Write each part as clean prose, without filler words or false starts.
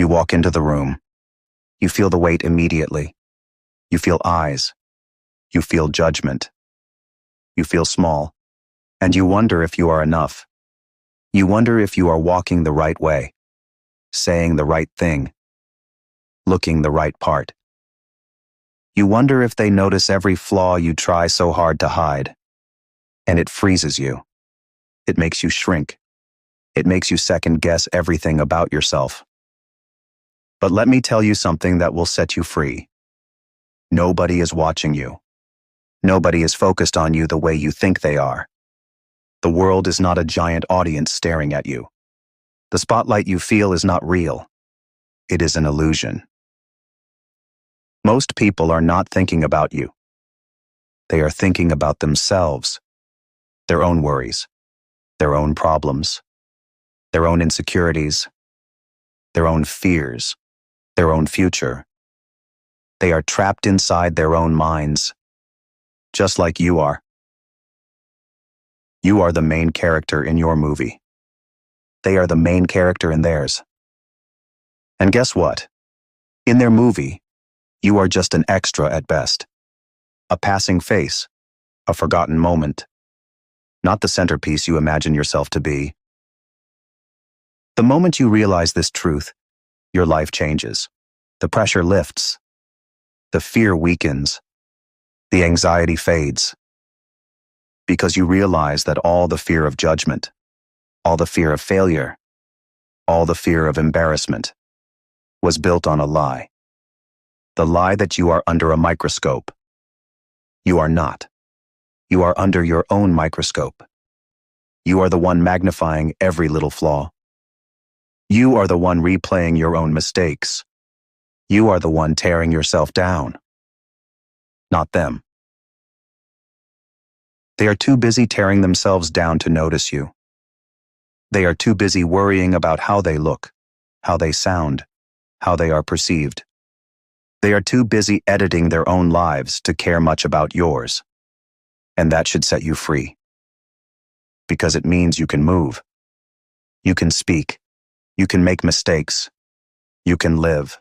You walk into the room. You feel the weight immediately. You feel eyes. You feel judgment. You feel small. And you wonder if you are enough. You wonder if you are walking the right way, saying the right thing, looking the right part. You wonder if they notice every flaw you try so hard to hide. And it freezes you. It makes you shrink. It makes you second-guess everything about yourself. But let me tell you something that will set you free. Nobody is watching you. Nobody is focused on you the way you think they are. The world is not a giant audience staring at you. The spotlight you feel is not real. It is an illusion. Most people are not thinking about you. They are thinking about themselves, their own worries, their own problems, their own insecurities, their own fears, their own future. They are trapped inside their own minds, just like you are. You are the main character in your movie. They are the main character in theirs. And guess what? In their movie, you are just an extra at best. A passing face, a forgotten moment. Not the centerpiece you imagine yourself to be. The moment you realize this truth, your life changes. The pressure lifts. The fear weakens. The anxiety fades. Because you realize that all the fear of judgment, all the fear of failure, all the fear of embarrassment was built on a lie. The lie that you are under a microscope. You are not. You are under your own microscope. You are the one magnifying every little flaw. You are the one replaying your own mistakes. You are the one tearing yourself down. Not them. They are too busy tearing themselves down to notice you. They are too busy worrying about how they look, how they sound, how they are perceived. They are too busy editing their own lives to care much about yours. And that should set you free. Because it means you can move. You can speak. You can make mistakes. You can live.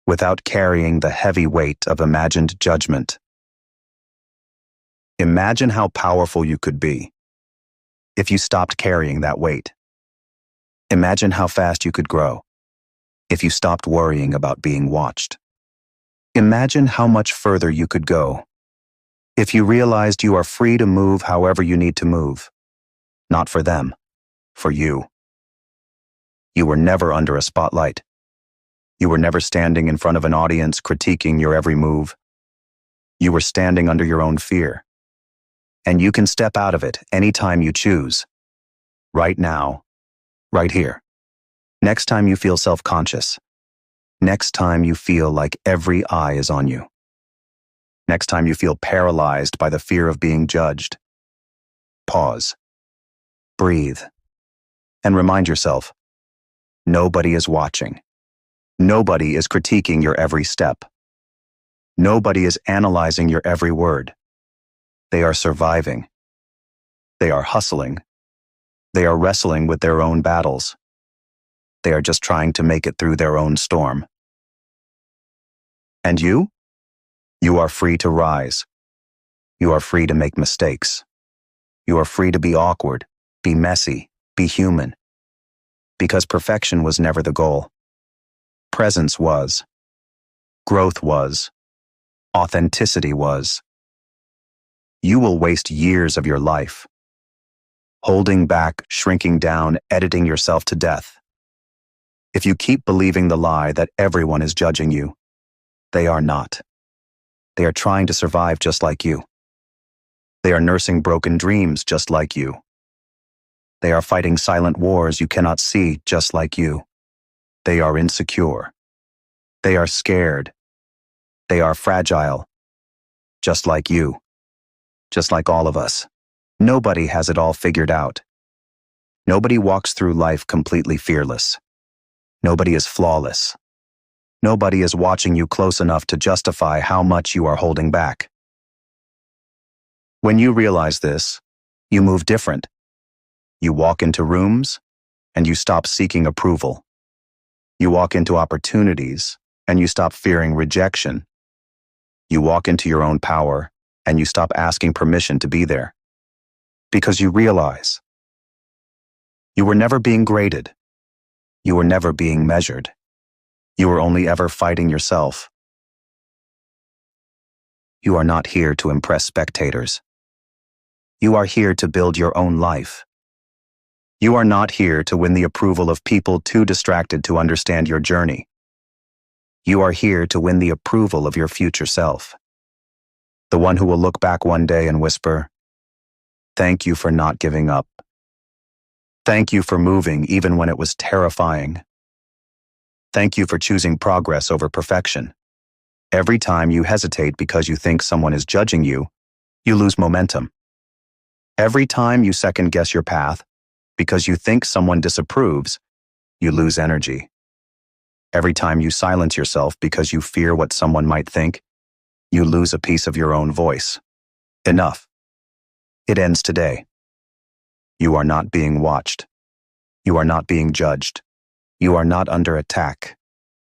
Without carrying the heavy weight of imagined judgment. Imagine how powerful you could be if you stopped carrying that weight. Imagine how fast you could grow if you stopped worrying about being watched. Imagine how much further you could go if you realized you are free to move however you need to move. Not for them, for you. You were never under a spotlight. You were never standing in front of an audience critiquing your every move. You were standing under your own fear. And you can step out of it anytime you choose. Right now, right here. Next time you feel self-conscious. Next time you feel like every eye is on you. Next time you feel paralyzed by the fear of being judged. Pause. Breathe. And remind yourself, nobody is watching. Nobody is critiquing your every step. Nobody is analyzing your every word. They are surviving. They are hustling. They are wrestling with their own battles. They are just trying to make it through their own storm. And you? You are free to rise. You are free to make mistakes. You are free to be awkward, be messy, be human. Because perfection was never the goal. Presence was. Growth was. Authenticity was. You will waste years of your life holding back, shrinking down, editing yourself to death. If you keep believing the lie that everyone is judging you, they are not. They are trying to survive just like you. They are nursing broken dreams just like you. They are fighting silent wars you cannot see just like you. They are insecure. They are scared. They are fragile. Just like you. Just like all of us. Nobody has it all figured out. Nobody walks through life completely fearless. Nobody is flawless. Nobody is watching you close enough to justify how much you are holding back. When you realize this, you move different. You walk into rooms, and you stop seeking approval. You walk into opportunities and you stop fearing rejection. You walk into your own power and you stop asking permission to be there. Because you realize you were never being graded. You were never being measured. You were only ever fighting yourself. You are not here to impress spectators. You are here to build your own life. You are not here to win the approval of people too distracted to understand your journey. You are here to win the approval of your future self. The one who will look back one day and whisper, "Thank you for not giving up. Thank you for moving even when it was terrifying. Thank you for choosing progress over perfection." Every time you hesitate because you think someone is judging you, you lose momentum. Every time you second-guess your path because you think someone disapproves, you lose energy. Every time you silence yourself because you fear what someone might think, you lose a piece of your own voice. Enough. It ends today. You are not being watched. You are not being judged. You are not under attack.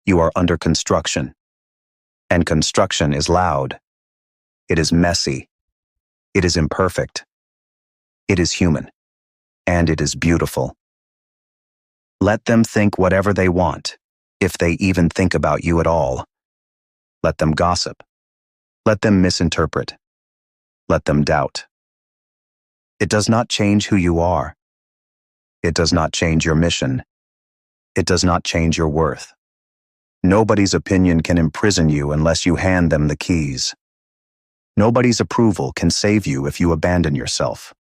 You are under construction. And construction is loud. It is messy. It is imperfect. It is human. And it is beautiful. Let them think whatever they want, if they even think about you at all. Let them gossip. Let them misinterpret. Let them doubt. It does not change who you are. It does not change your mission. It does not change your worth. Nobody's opinion can imprison you unless you hand them the keys. Nobody's approval can save you if you abandon yourself.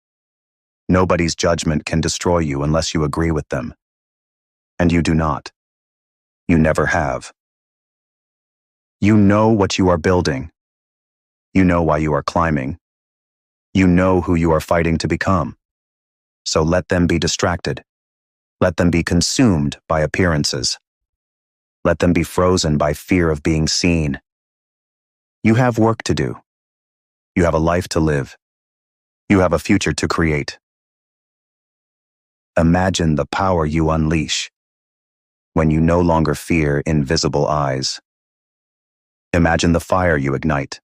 Nobody's judgment can destroy you unless you agree with them. And you do not. You never have. You know what you are building. You know why you are climbing. You know who you are fighting to become. So let them be distracted. Let them be consumed by appearances. Let them be frozen by fear of being seen. You have work to do. You have a life to live. You have a future to create. Imagine the power you unleash when you no longer fear invisible eyes. Imagine the fire you ignite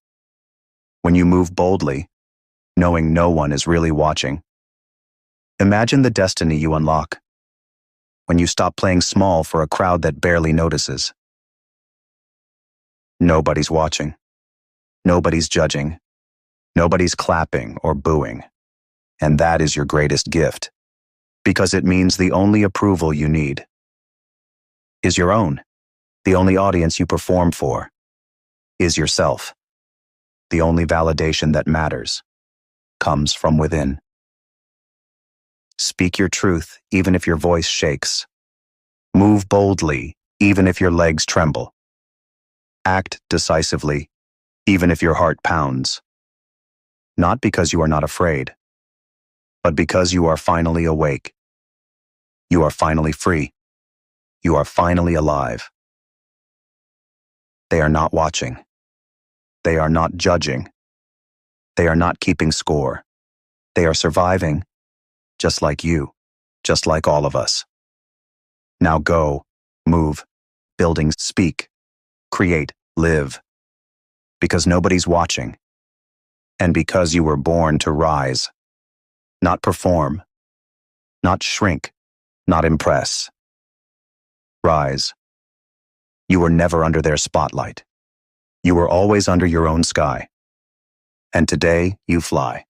when you move boldly, knowing no one is really watching. Imagine the destiny you unlock when you stop playing small for a crowd that barely notices. Nobody's watching. Nobody's judging. Nobody's clapping or booing. And that is your greatest gift, because it means the only approval you need is your own. The only audience you perform for is yourself. The only validation that matters comes from within. Speak your truth, even if your voice shakes. Move boldly, even if your legs tremble. Act decisively, even if your heart pounds. Not because you are not afraid, but because you are finally awake. You are finally free. You are finally alive. They are not watching. They are not judging. They are not keeping score. They are surviving, just like you, just like all of us. Now go, move, building, speak, create, live. Because nobody's watching. And because you were born to rise. Not perform. Not shrink. Not impress. Rise. You were never under their spotlight. You were always under your own sky. And today you fly.